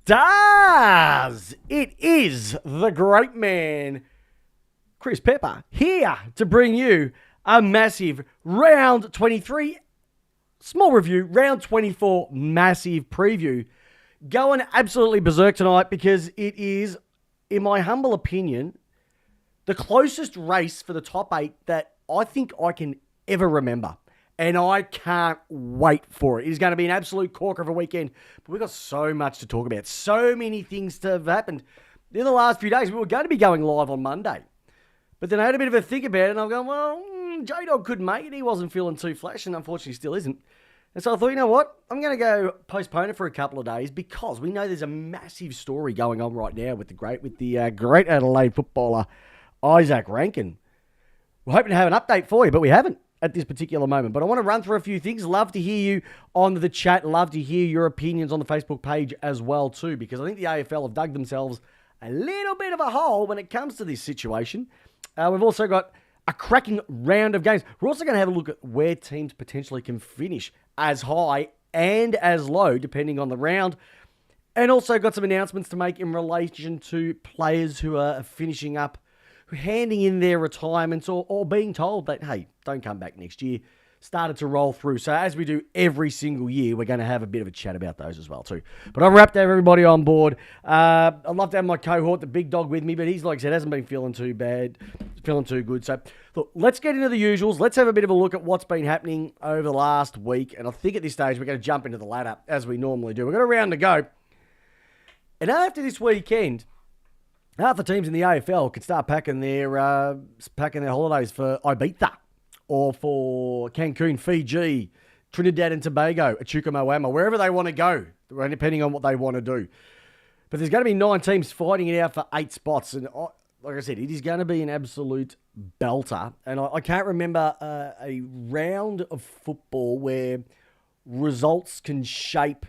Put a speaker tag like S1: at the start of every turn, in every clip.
S1: Stars! It is the great man, Chris Pepper, here to bring you a massive round 23, small review, round 24, massive preview. Going absolutely berserk tonight because it is, in my humble opinion, the closest race for the top 8 that I think I can ever remember. And I can't wait for it. It is going to be an absolute corker of a weekend. But we've got so much to talk about. So many things to have happened. In the last few days, we were going to be going live on Monday. But then I had a bit of a think about it, and I'm going, well, Jdog couldn't make it. He wasn't feeling too flash, and unfortunately still isn't. And so I thought, you know what? I'm going to go postpone it for a couple of days because we know there's a massive story going on right now with the great Adelaide footballer, Isaac Rankin. We're hoping to have an update for you, but we haven't at this particular moment. But I want to run through a few things. Love to hear you on the chat. Love to hear your opinions on the Facebook page as well too, because I think the AFL have dug themselves a little bit of a hole when it comes to this situation. We've also got a cracking round of games. We're also going to have a look at where teams potentially can finish as high and as low, depending on the round. And also got some announcements to make in relation to players who are finishing up, handing in their retirements or being told that, hey, don't come back next year, started to roll through. So as we do every single year, we're going to have a bit of a chat about those as well too. But I'm wrapped to have everybody on board. I'd love to have my cohort, the big dog, with me, but he's, like I said, hasn't been feeling too bad, feeling too good. So look, let's get into the usuals. Let's have a bit of a look at what's been happening over the last week. And I think at this stage, we're going to jump into the ladder as we normally do. We've got a round to go. And after this weekend, half the teams in the AFL could start packing their holidays for Ibiza or for Cancun, Fiji, Trinidad and Tobago, Echuca Moama, wherever they want to go, depending on what they want to do. But there's going to be 9 teams fighting it out for 8 spots. And like I said, it is going to be an absolute belter. And I can't remember a round of football where results can shape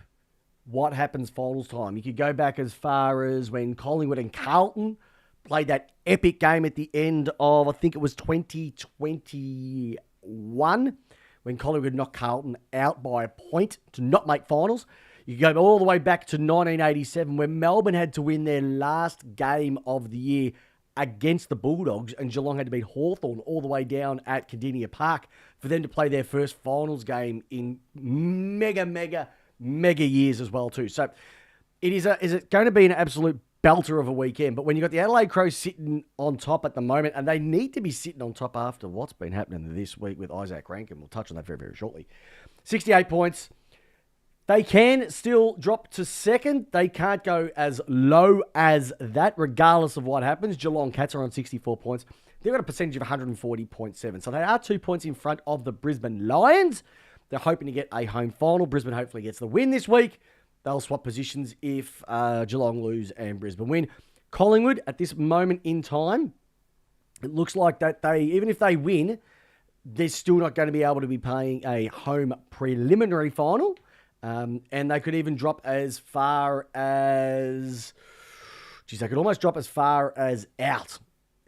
S1: what happens finals time. You could go back as far as when Collingwood and Carlton played that epic game at the end of, I think it was 2021, when Collingwood knocked Carlton out by a point to not make finals. You go all the way back to 1987, when Melbourne had to win their last game of the year against the Bulldogs, and Geelong had to beat Hawthorn all the way down at Cardinia Park for them to play their first finals game in mega years as well too. So is it going to be an absolute belter of a weekend? But when you've got the Adelaide Crows sitting on top at the moment, and they need to be sitting on top after what's been happening this week with Isaac Rankin, we'll touch on that very, very shortly. 68 points. They can still drop to second. They can't go as low as that, regardless of what happens. Geelong Cats are on 64 points. They've got a percentage of 140.7. So they are 2 points in front of the Brisbane Lions. They're hoping to get a home final. Brisbane hopefully gets the win this week. They'll swap positions if Geelong lose and Brisbane win. Collingwood, at this moment in time, it looks like that even if they win, they're still not going to be able to be playing a home preliminary final. And they could even drop as far as... they could almost drop as far as out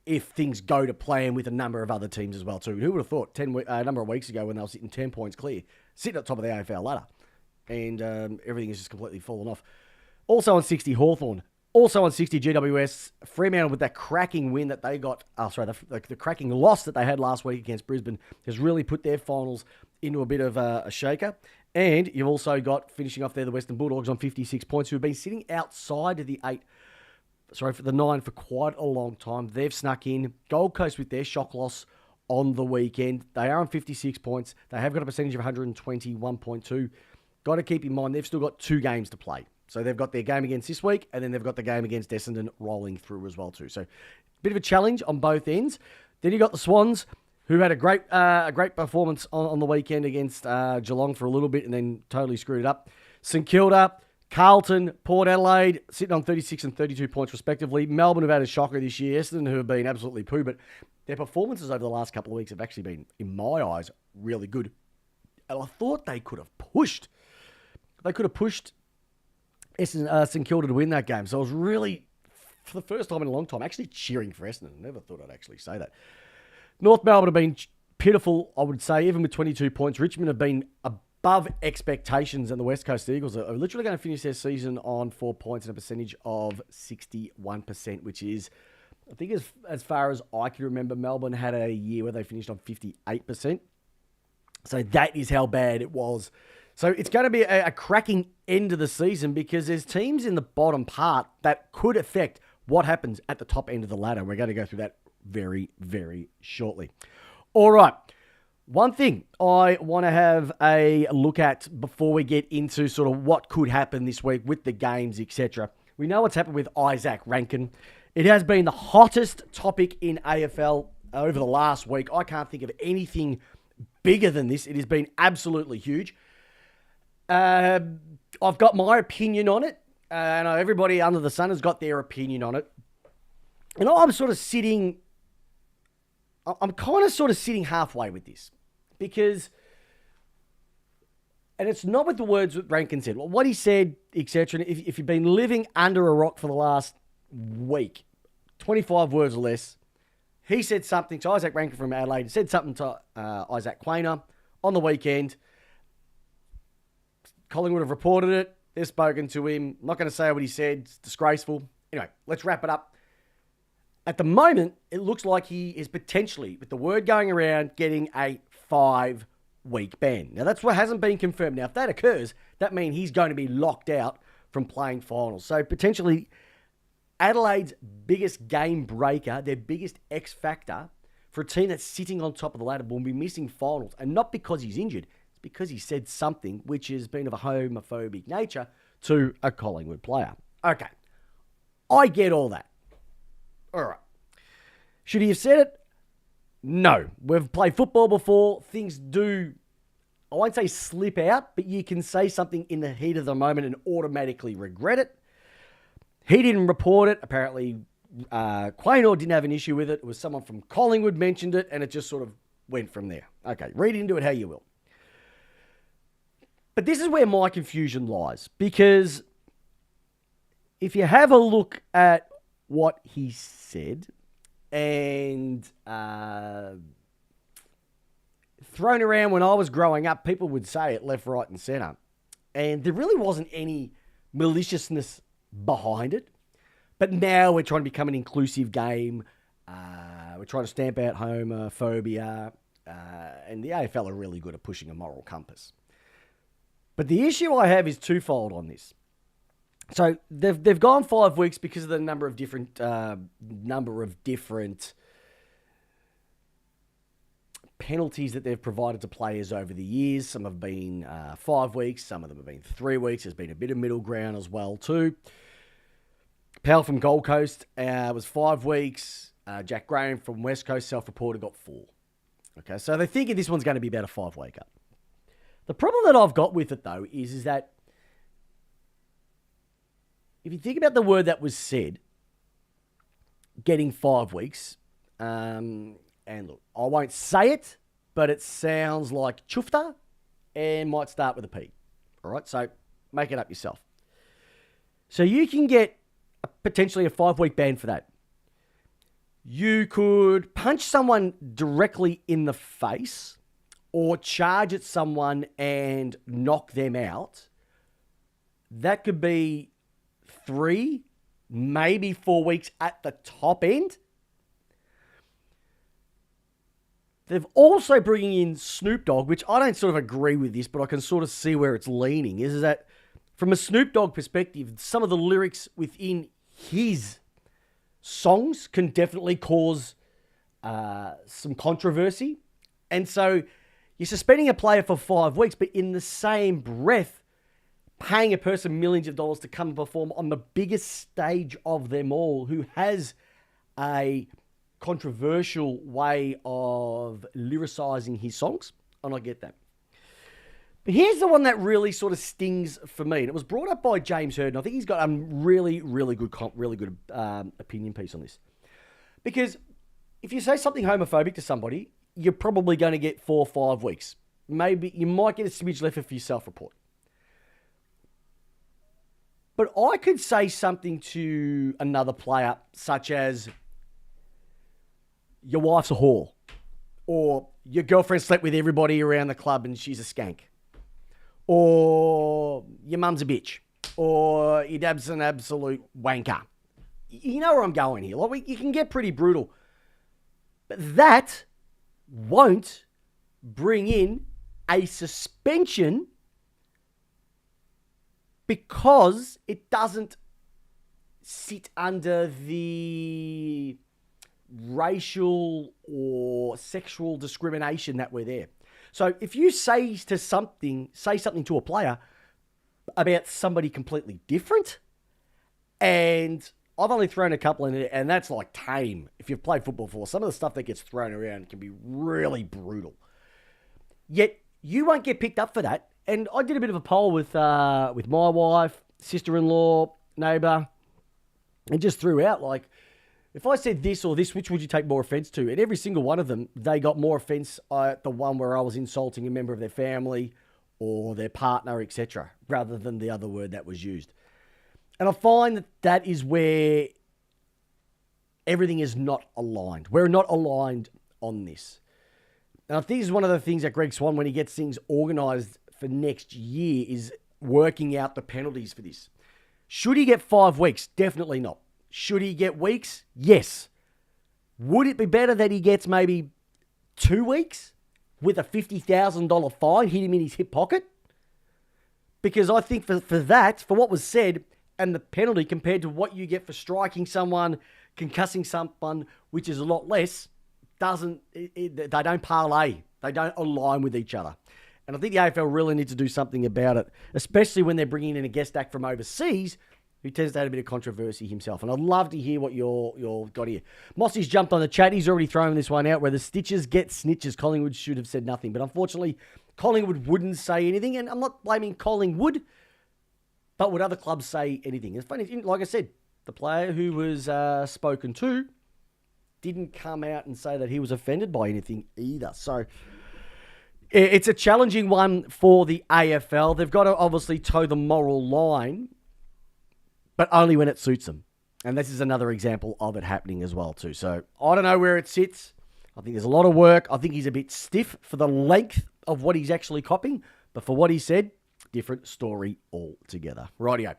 S1: if things go to plan with a number of other teams as well too. Who would have thought a number of weeks ago when they were sitting 10 points clear, sitting at the top of the AFL ladder, and everything is just completely fallen off. Also on 60, Hawthorn. Also on 60, GWS. Fremantle with that cracking win that they got, the cracking loss that they had last week against Brisbane has really put their finals into a bit of a shaker. And you've also got, finishing off there, the Western Bulldogs on 56 points, who have been sitting outside of the 9 for quite a long time. They've snuck in. Gold Coast with their shock loss on the weekend. They are on 56 points. They have got a percentage of 121.2. Got to keep in mind, they've still got 2 games to play. So they've got their game against this week, and then they've got the game against Essendon rolling through as well too. So bit of a challenge on both ends. Then you got the Swans, who had a great performance on the weekend against Geelong for a little bit and then totally screwed it up. St Kilda, Carlton, Port Adelaide, sitting on 36 and 32 points respectively. Melbourne have had a shocker this year. Essendon, who have been absolutely poo, but their performances over the last couple of weeks have actually been, in my eyes, really good. And I thought they could have pushed. They could have pushed St Kilda to win that game. So I was really, for the first time in a long time, actually cheering for Essendon. I never thought I'd actually say that. North Melbourne have been pitiful, I would say, even with 22 points. Richmond have been a above expectations, and the West Coast Eagles are literally going to finish their season on 4 points and a percentage of 61%, which is, I think as far as I can remember, Melbourne had a year where they finished on 58%. So that is how bad it was. So it's going to be a cracking end of the season because there's teams in the bottom part that could affect what happens at the top end of the ladder. We're going to go through that very, very shortly. All right. One thing I want to have a look at before we get into sort of what could happen this week with the games, etc. We know what's happened with Isaac Rankin. It has been the hottest topic in AFL over the last week. I can't think of anything bigger than this. It has been absolutely huge. I've got my opinion on it. I know everybody under the sun has got their opinion on it. And I'm kind of sitting halfway with this because, and it's not with the words that Rankin said, well, what he said, etc. If you've been living under a rock for the last week, 25 words or less, he said something to Isaac Rankin from Adelaide, said something to Isaac Quainer on the weekend. Collingwood have reported it. They've spoken to him. I'm not going to say what he said. It's disgraceful. Anyway, let's wrap it up. At the moment, it looks like he is potentially, with the word going around, getting a 5-week ban. Now, that's what hasn't been confirmed. Now, if that occurs, that means he's going to be locked out from playing finals. So, potentially, Adelaide's biggest game breaker, their biggest X factor for a team that's sitting on top of the ladder will be missing finals. And not because he's injured. It's because he said something which has been of a homophobic nature to a Collingwood player. Okay. I get all that. All right. Should he have said it? No. We've played football before. Things do, I won't say slip out, but you can say something in the heat of the moment and automatically regret it. He didn't report it. Apparently, Quaynor didn't have an issue with it. It was someone from Collingwood mentioned it, and it just sort of went from there. Okay, read into it how you will. But this is where my confusion lies, because if you have a look at what he said and thrown around when I was growing up, people would say it left, right, and centre. And there really wasn't any maliciousness behind it. But now we're trying to become an inclusive game. We're trying to stamp out homophobia. And the AFL are really good at pushing a moral compass. But the issue I have is twofold on this. So they've gone 5 weeks because of the number of different penalties that they've provided to players over the years. Some have been 5 weeks, some of them have been 3 weeks. There's been a bit of middle ground as well too. Powell from Gold Coast was 5 weeks. Jack Graham from West Coast self-reported got 4. Okay, so they're thinking this one's going to be about a 5-weeker. The problem that I've got with it though is that if you think about the word that was said, getting 5 weeks, and look, I won't say it, but it sounds like chufta and might start with a P. All right, so make it up yourself. So you can get potentially a 5-week ban for that. You could punch someone directly in the face or charge at someone and knock them out. That could be 3, maybe 4 weeks at the top end. They've also bringing in Snoop Dogg, which I don't sort of agree with this, but I can sort of see where it's leaning, is that from a Snoop Dogg perspective, some of the lyrics within his songs can definitely cause some controversy. And so you're suspending a player for 5 weeks, but in the same breath, paying a person millions of dollars to come and perform on the biggest stage of them all, who has a controversial way of lyricizing his songs. And I get that. But here's the one that really sort of stings for me. And it was brought up by James Hurd. And I think he's got a really good opinion piece on this. Because if you say something homophobic to somebody, you're probably going to get 4 or 5 weeks. Maybe you might get a smidge left for your self-report. But I could say something to another player, such as, your wife's a whore, or your girlfriend slept with everybody around the club and she's a skank. or your mum's a bitch, or your dad's an absolute wanker. You know where I'm going here. Like, you can get pretty brutal. But that won't bring in a suspension because it doesn't sit under the racial or sexual discrimination that we're there. So if you say something to a player about somebody completely different, and I've only thrown a couple in it, and that's like tame. If you've played football before, some of the stuff that gets thrown around can be really brutal. Yet you won't get picked up for that. And I did a bit of a poll with my wife, sister-in-law, neighbour, and just threw out, like, if I said this or this, which would you take more offence to? And every single one of them, they got more offence at the one where I was insulting a member of their family or their partner, etc., rather than the other word that was used. And I find that that is where everything is not aligned. We're not aligned on this. And I think this is one of the things that Greg Swan, when he gets things organised for next year, is working out the penalties for this. Should he get 5 weeks? Definitely not. Should he get weeks? Yes. Would it be better that he gets maybe 2 weeks with a $50,000 fine hit him in his hip pocket? Because I think for what was said and the penalty compared to what you get for striking someone, concussing someone, which is a lot less, they don't parlay. They don't align with each other. And I think the AFL really needs to do something about it, especially when they're bringing in a guest act from overseas who tends to have a bit of controversy himself. And I'd love to hear what you're got here. Mossy's jumped on the chat. He's already thrown this one out where the stitches get snitches. Collingwood should have said nothing. But unfortunately, Collingwood wouldn't say anything. And I'm not blaming Collingwood, but would other clubs say anything? It's funny, like I said, the player who was spoken to didn't come out and say that he was offended by anything either. So it's a challenging one for the AFL. They've got to obviously toe the moral line, but only when it suits them. And this is another example of it happening as well too. So I don't know where it sits. I think there's a lot of work. I think he's a bit stiff for the length of what he's actually copying. But for what he said, different story altogether. Rightio.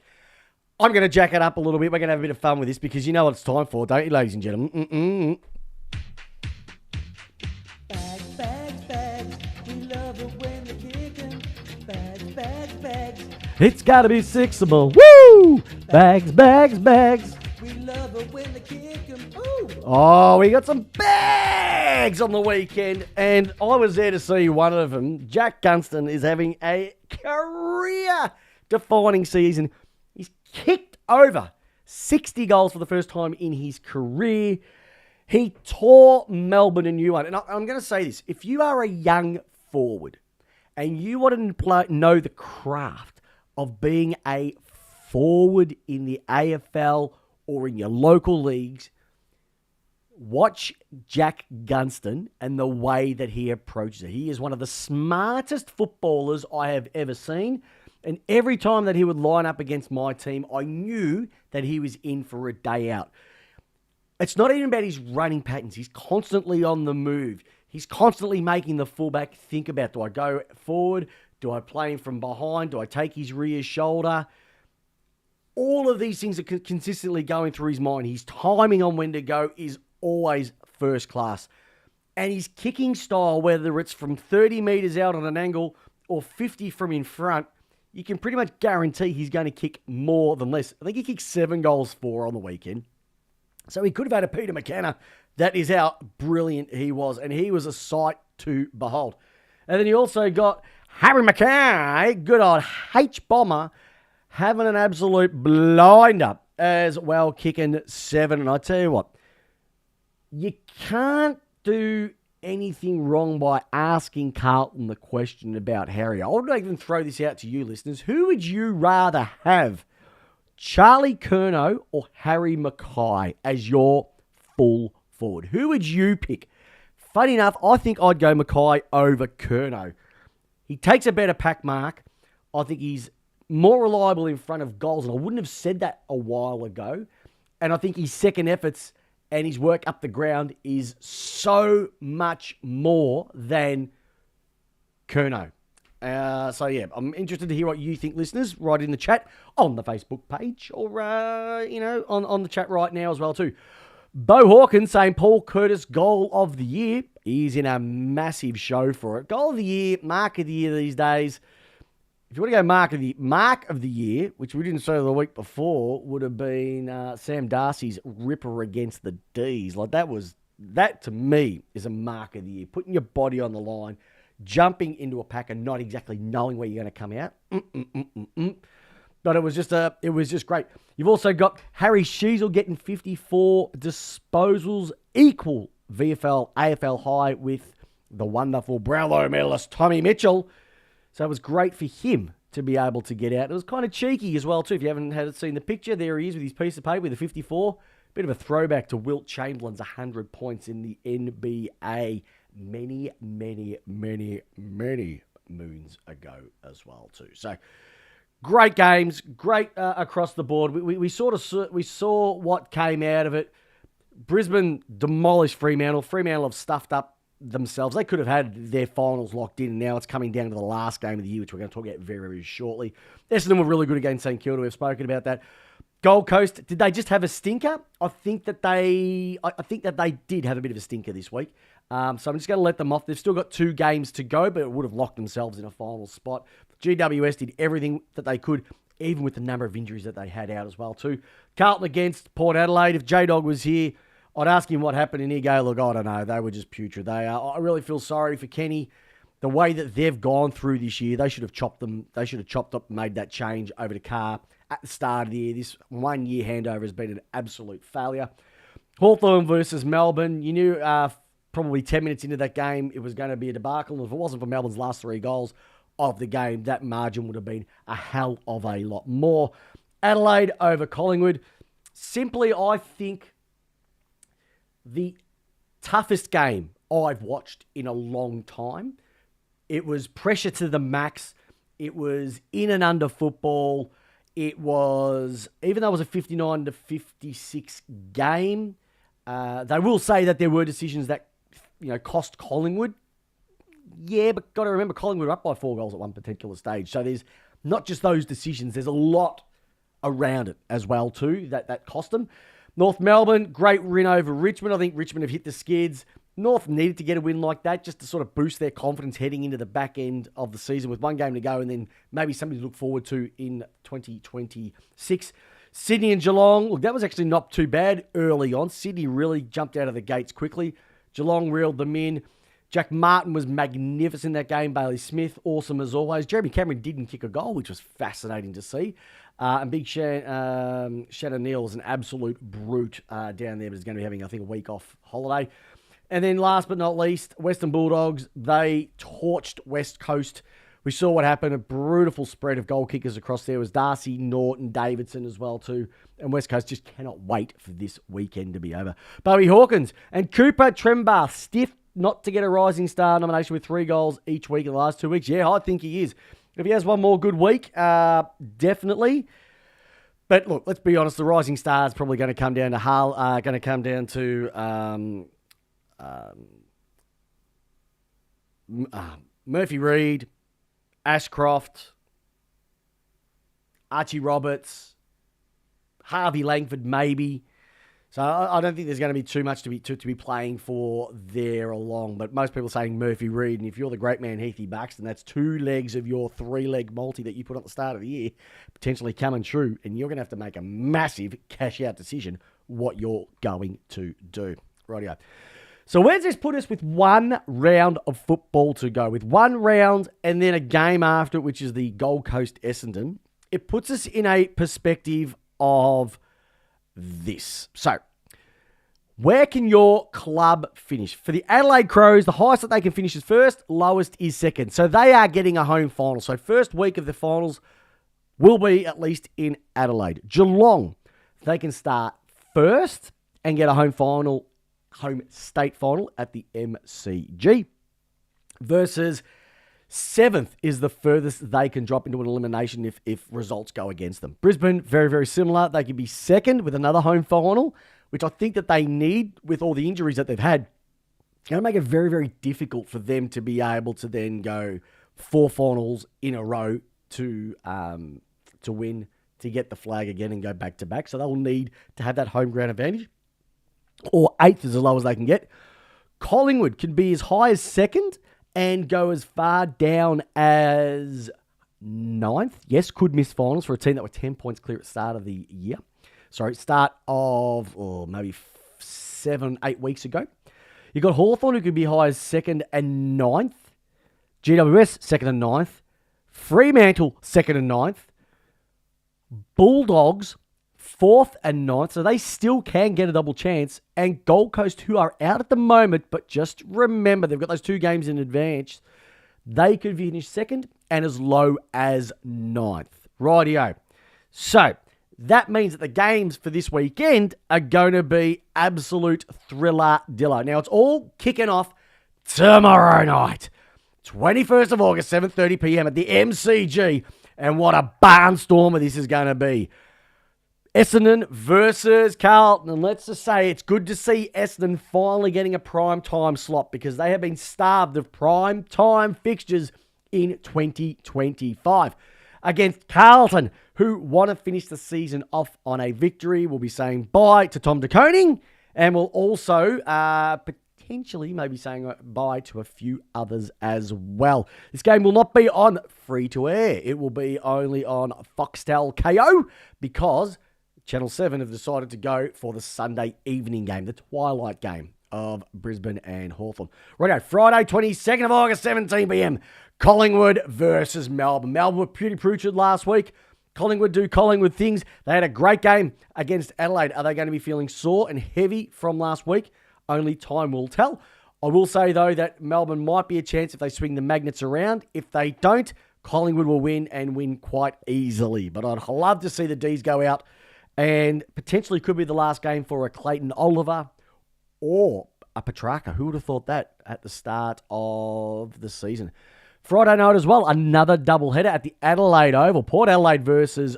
S1: I'm going to jack it up a little bit. We're going to have a bit of fun with this because you know what it's time for, don't you, ladies and gentlemen?
S2: Bags, bags, bags. We love it when they kick 'em. Bags, bags, bags.
S1: It's got to be 6 of them. Woo! Bags, bags, bags.
S2: We love it when they kick 'em. Ooh.
S1: Oh, we got some bags on the weekend, and I was there to see one of them. Jack Gunston is having a career-defining season. He's kicked over 60 goals for the first time in his career. He tore Melbourne a new one. And I'm going to say this. If you are a young forward and you want to know the craft of being a forward in the AFL or in your local leagues, watch Jack Gunston and the way that he approaches it. He is one of the smartest footballers I have ever seen. And every time that he would line up against my team, I knew that he was in for a day out. It's not even about his running patterns. He's constantly on the move. He's constantly making the fullback think about, do I go forward? Do I play him from behind? Do I take his rear shoulder? All of these things are consistently going through his mind. His timing on when to go is always first class. And his kicking style, whether it's from 30 metres out on an angle or 50 from in front, you can pretty much guarantee he's going to kick more than less. I think he kicked 7 goals 4 on the weekend. So he could have had a Peter McKenna. That is how brilliant he was. And he was a sight to behold. And then you also got Harry Mackay, good old H-Bomber, having an absolute blinder as well, kicking 7. And I tell you what, you can't do anything wrong by asking Carlton the question about Harry. I would even throw this out to you listeners. Who would you rather have, Charlie Curnow or Harry Mackay as your full forward? Who would you pick? Funny enough, I think I'd go Mackay over Curnow. He takes a better pack mark. I think he's more reliable in front of goals, and I wouldn't have said that a while ago. And I think his second efforts and his work up the ground is so much more than Curnow. So, yeah, I'm interested to hear what you think, listeners. Write in the chat on the Facebook page or, on the chat right now as well, too. Bo Hawkins saying Paul Curtis goal of the year. He's in a massive show for it. Goal of the year, mark of the year these days. If you want to go mark of the year, which we didn't say the week before, would have been Sam Darcy's ripper against the D's. Like that to me is a mark of the year. Putting your body on the line, jumping into a pack and not exactly knowing where you're going to come out. But it was just great. You've also got Harry Sheasel getting 54 disposals, equal VFL AFL high with the wonderful Brownlow medalist Tommy Mitchell. So it was great for him to be able to get out. It was kind of cheeky as well, too. If you haven't seen the picture, there he is with his piece of paper with a 54. Bit of a throwback to Wilt Chamberlain's 100 points in the NBA many, many, many, many moons ago as well, too. So great games, great across the board. We saw what came out of it. Brisbane demolished Fremantle. Fremantle have stuffed up themselves. They could have had their finals locked in, and now it's coming down to the last game of the year, which we're going to talk about very, very shortly. Essendon were really good against St Kilda. We've spoken about that. Gold Coast, did they just have a stinker? I think that they did have a bit of a stinker this week. So I'm just going to let them off. They've still got 2 games to go, but it would have locked themselves in a final spot. GWS did everything that they could, even with the number of injuries that they had out as well too. Carlton against Port Adelaide. If Jdog was here, I'd ask him what happened, and he'd go, look, I don't know. They were just putrid. I really feel sorry for Kenny. The way that they've gone through this year, they should have chopped them. They should have chopped up and made that change over to Carr at the start of the year. This 1 year handover has been an absolute failure. Hawthorn versus Melbourne. You knew probably 10 minutes into that game it was going to be a debacle. And if it wasn't for Melbourne's last 3 goals of the game, that margin would have been a hell of a lot more. Adelaide over Collingwood. Simply, I think, the toughest game I've watched in a long time. It was pressure to the max. It was in and under football. It was, even though it was a 59-56 game, they will say that there were decisions that, cost Collingwood. Yeah, but got to remember Collingwood were up by 4 goals at one particular stage. So there's not just those decisions. There's a lot around it as well too that cost them. North Melbourne, great win over Richmond. I think Richmond have hit the skids. North needed to get a win like that just to sort of boost their confidence heading into the back end of the season with 1 game to go and then maybe something to look forward to in 2026. Sydney and Geelong, look, that was actually not too bad early on. Sydney really jumped out of the gates quickly. Geelong reeled them in. Jack Martin was magnificent in that game. Bailey Smith, awesome as always. Jeremy Cameron didn't kick a goal, which was fascinating to see. And Big Shannon Neal was an absolute brute down there, but is going to be having, I think, a week off holiday. And then last but not least, Western Bulldogs, they torched West Coast. We saw what happened, a brutal spread of goal kickers across there. It was Darcy, Norton, Davidson as well too. And West Coast just cannot wait for this weekend to be over. Bowie Hawkins and Cooper Trembath, stiff not to get a Rising Star nomination with 3 goals each week in the last 2 weeks. Yeah, I think he is. If he has one more good week, definitely. But look, let's be honest. The Rising Star is probably going to come down to Hull. Going to come down to Murphy Reid, Ashcroft, Archie Roberts, Harvey Langford, maybe. So I don't think there's going to be too much to be playing for there along. But most people are saying Murphy Reid. And if you're the great man Heathy Buxton, that's 2 legs of your 3-leg multi that you put at the start of the year potentially coming true. And you're going to have to make a massive cash-out decision what you're going to do. Rightio. So where does this put us with 1 round of football to go? With 1 round and then a game after it, which is the Gold Coast Essendon, it puts us in a perspective of this. So, where can your club finish? For the Adelaide Crows, the highest that they can finish is first, lowest is second. So they are getting a home final. So first week of the finals will be at least in Adelaide. Geelong, they can start first and get a home state final at the MCG. Versus 7th is the furthest they can drop into an elimination if results go against them. Brisbane, very, very similar. They could be second with another home final, which I think that they need with all the injuries that they've had. It's going to make it very, very difficult for them to be able to then go 4 finals in a row to win, to get the flag again and go back-to-back. So they'll need to have that home ground advantage. Or 8th is as low as they can get. Collingwood can be as high as 2nd and go as far down as 9th. Yes, could miss finals for a team that were 10 points clear at the start of the year. Start of maybe 7-8 weeks ago. You got Hawthorn, who could be high as 2nd and 9th. GWS, 2nd and 9th. Fremantle, 2nd and 9th. Bulldogs, 4th and 9th. So they still can get a double chance. And Gold Coast, who are out at the moment, but just remember, they've got those 2 games in advance. They could finish 2nd and as low as 9th. Rightio. So that means that the games for this weekend are going to be absolute thriller-diller. Now, it's all kicking off tomorrow night. 21st of August, 7:30 p.m. at the MCG. And what a barnstormer this is going to be. Essendon versus Carlton. And let's just say it's good to see Essendon finally getting a prime time slot, because they have been starved of prime time fixtures in 2025. Against Carlton, who want to finish the season off on a victory. We'll be saying bye to Tom de Koning, and we'll also potentially maybe saying bye to a few others as well. This game will not be on free-to-air. It will be only on Foxtel KO, because Channel 7 have decided to go for the Sunday evening game, the twilight game of Brisbane and Hawthorn. Righto, Friday, 22nd of August, 17 p.m. Collingwood versus Melbourne. Melbourne were pretty putrid last week. Collingwood do Collingwood things. They had a great game against Adelaide. Are they going to be feeling sore and heavy from last week? Only time will tell. I will say, though, that Melbourne might be a chance if they swing the magnets around. If they don't, Collingwood will win, and win quite easily. But I'd love to see the D's go out, and potentially could be the last game for a Clayton Oliver or a Petrarca. Who would have thought that at the start of the season? Friday night as well, another doubleheader at the Adelaide Oval. Port Adelaide versus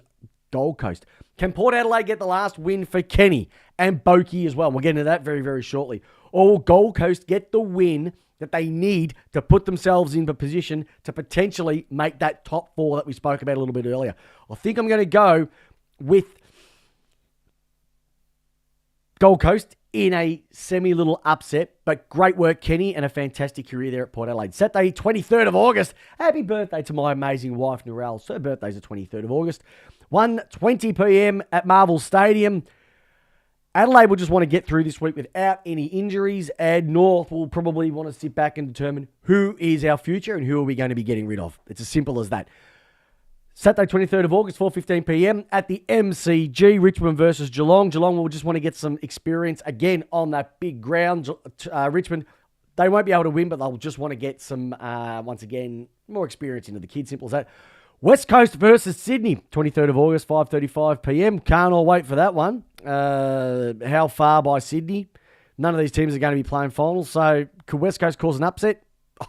S1: Gold Coast. Can Port Adelaide get the last win for Kenny and Boakey as well? We'll get into that very, very shortly. Or will Gold Coast get the win that they need to put themselves in the position to potentially make that top 4 that we spoke about a little bit earlier? I think I'm going to go with Gold Coast in a semi-little upset, but great work, Kenny, and a fantastic career there at Port Adelaide. Saturday, 23rd of August. Happy birthday to my amazing wife, Narelle. So her birthday's the 23rd of August. 1:20 p.m. at Marvel Stadium. Adelaide will just want to get through this week without any injuries, and North will probably want to sit back and determine who is our future and who are we going to be getting rid of. It's as simple as that. Saturday, 23rd of August, 4:15 p.m. at the MCG, Richmond versus Geelong. Geelong will just want to get some experience again on that big ground. Richmond, they won't be able to win, but they'll just want to get some, once again, more experience into the kids. Simple as that. West Coast versus Sydney, 23rd of August, 5:35 p.m. Can't all wait for that one. How far by Sydney? None of these teams are going to be playing finals, so could West Coast cause an upset?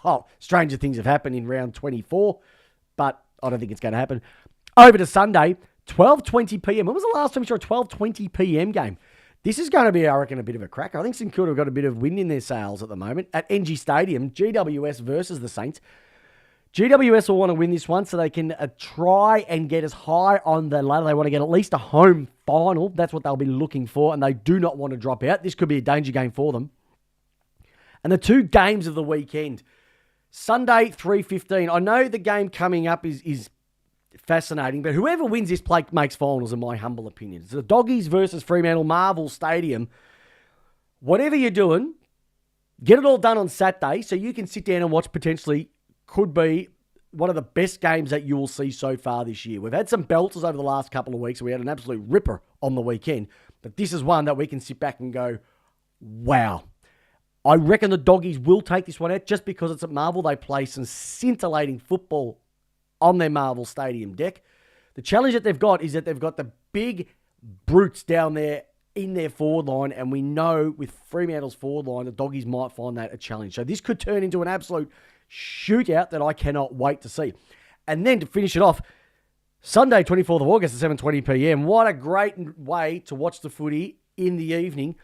S1: Oh, stranger things have happened in round 24, but I don't think it's going to happen. Over to Sunday, 12:20 p.m. When was the last time we saw a 12:20 p.m. game? This is going to be, I reckon, a bit of a cracker. I think St Kilda have got a bit of wind in their sails at the moment. At NG Stadium, GWS versus the Saints. GWS will want to win this one so they can try and get as high on the ladder. They want to get at least a home final. That's what they'll be looking for, and they do not want to drop out. This could be a danger game for them. And the 2 games of the weekend. Sunday, 3:15. I know the game coming up is fascinating, but whoever wins this play makes finals, in my humble opinion. It's the Doggies versus Fremantle, Marvel Stadium. Whatever you're doing, get it all done on Saturday so you can sit down and watch potentially could be one of the best games that you will see so far this year. We've had some belters over the last couple of weeks. We had an absolute ripper on the weekend, but this is one that we can sit back and go, wow. I reckon the Doggies will take this one out just because it's at Marvel. They play some scintillating football on their Marvel Stadium deck. The challenge that they've got is that they've got the big brutes down there in their forward line, and we know with Fremantle's forward line, the Doggies might find that a challenge. So this could turn into an absolute shootout that I cannot wait to see. And then to finish it off, Sunday, 24th of August at 7:20 p.m. What a great way to watch the footy in the evening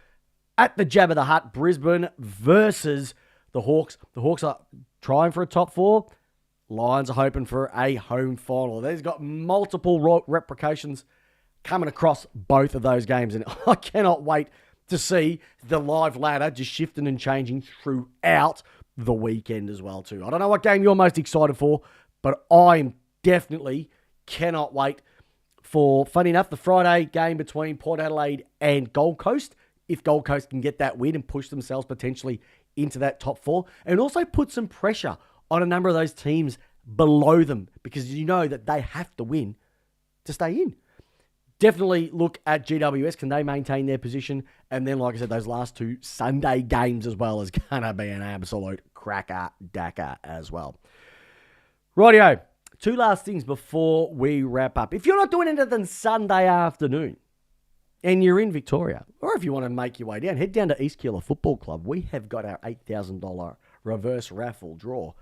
S1: at the Jabba the Hutt, Brisbane versus the Hawks. The Hawks are trying for a top 4. Lions are hoping for a home final. They've got multiple replications coming across both of those games, and I cannot wait to see the live ladder just shifting and changing throughout the weekend as well too. I don't know what game you're most excited for, but I'm definitely cannot wait for, funny enough, the Friday game between Port Adelaide and Gold Coast. If Gold Coast can get that win and push themselves potentially into that top four, and also put some pressure on a number of those teams below them, because you know that they have to win to stay in. Definitely look at GWS. Can they maintain their position? And then, like I said, those last two Sunday games as well is going to be an absolute cracker-dacker as well. Rightio. Two last things before we wrap up. If you're not doing anything Sunday afternoon and you're in Victoria, or if you want to make your way down, head down to East Keeler Football Club. We have got our $8,000 reverse raffle draw.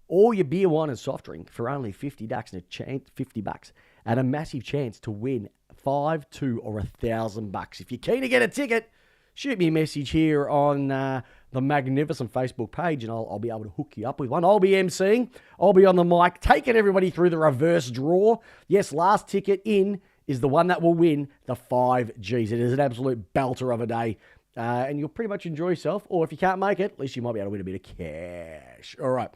S1: All your beer, wine, and soft drink for only $50 and $50 and a massive chance to win $5, $2, or $1,000. If you're keen to get a ticket, shoot me a message here on the Magnificent Facebook page, and I'll be able to hook you up with one. I'll be emceeing. I'll be on the mic, taking everybody through the reverse draw. Yes, last ticket in is the one that will win the 5Gs. It is an absolute belter of a day, and you'll pretty much enjoy yourself. Or if you can't make it, at least you might be able to win a bit of cash. All right.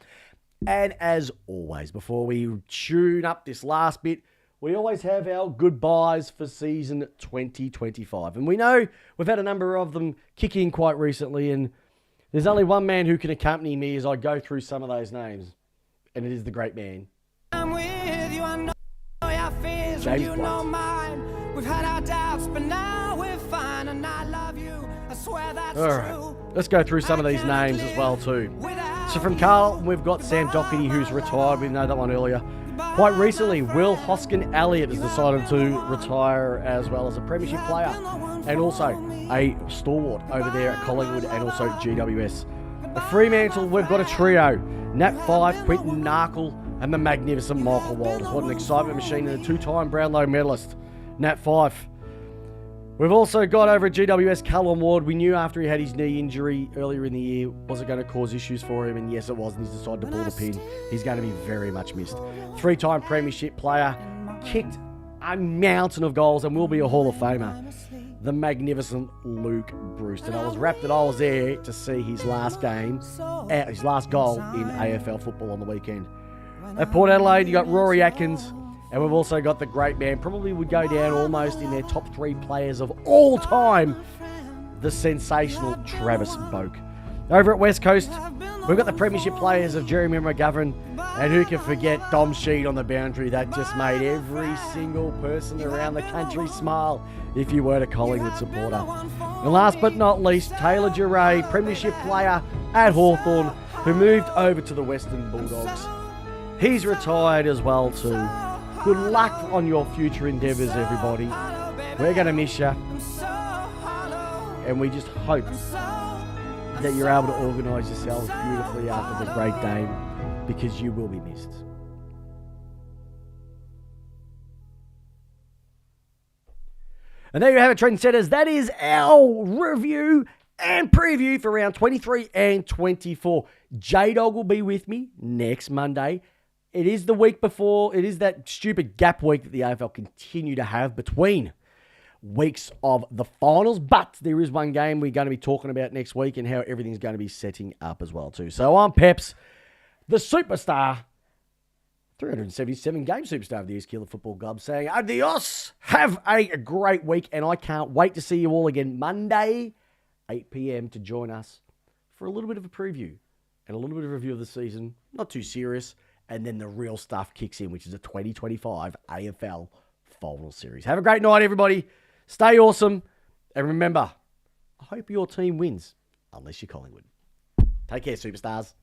S1: And as always, before we tune up this last bit, we always have our goodbyes for season 2025. And we know we've had a number of them kick in quite recently, and there's only one man who can accompany me as I go through some of those names, and it is the great man,
S2: I'm with you, I know your fears, and
S1: James
S2: you know
S1: Blunt.
S2: mine. We've had our doubts, but now we're fine, and I love you. I swear that's
S1: All right,
S2: true.
S1: let's go through some of these names as well too. So from Carlton, we've got Sam Doherty, who's retired. We know that one earlier. Quite recently, Will Hoskin-Elliott has decided to retire as well as a premiership player, and also a stalwart over there at Collingwood and also GWS. At Fremantle, we've got a trio: Nat Fyfe, Quinton Narkle, and the magnificent Michael Walters. What an excitement machine, and a two-time Brownlow medalist, Nat Fyfe. We've also got over at GWS, Callum Ward. We knew after he had his knee injury earlier in the year, was it going to cause issues for him? And yes, it was, and he's decided to pull the pin. He's going to be very much missed. Three-time premiership player, kicked a mountain of goals and will be a Hall of Famer, the magnificent Luke Brewster. And I was rapt that I was there to see his last game, his last goal in AFL football on the weekend. At Port Adelaide, you got Rory Atkins. And we've also got the great man, probably would go down almost in their top three players of all time, the sensational Travis Boak. Over at West Coast, we've got the premiership players of Jeremy McGovern, and who can forget Dom Sheed on the boundary. That just made every single person around the country smile if you were a Collingwood supporter. And last but not least, Taylor Duray, premiership player at Hawthorn, who moved over to the Western Bulldogs. He's retired as well too. Good luck on your future endeavours, everybody. We're going to miss you. And we just hope that you're able to organise yourselves beautifully after the great game, because you will be missed. And there you have it, trendsetters. That is our review and preview for round 23 and 24. Jdog will be with me next Monday. It is the week before. It is that stupid gap week that the AFL continue to have between weeks of the finals. But there is one game we're going to be talking about next week and how everything's going to be setting up as well too. So I'm Peps, the superstar, 377 game superstar of the East Keeler Football Club, saying adios. Have a great week, and I can't wait to see you all again Monday, 8 p.m. to join us for a little bit of a preview and a little bit of a review of the season. Not too serious. And then the real stuff kicks in, which is a 2025 AFL Final Series. Have a great night, everybody. Stay awesome. And remember, I hope your team wins, unless you're Collingwood. Take care, superstars.